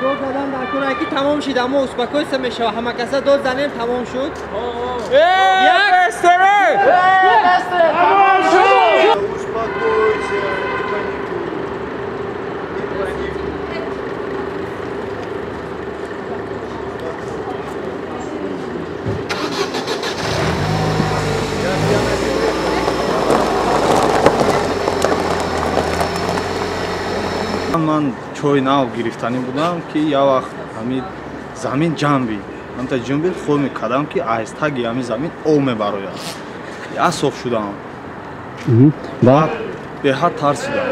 داد زدن در کورکی تمام شد اما اسپاکوی سه میشه همه کسا داد زنیم تمام شد یک بستره تمام شد. من чой нав гирифтанӣ будам ки як вақт ҳамин замин ҷамъ бид. Ман таҷрибаи хурд мекардам ки аҳистаги ҳамин замин об мебарояд. Я соф шудам. Баъд беҳад тарсидам.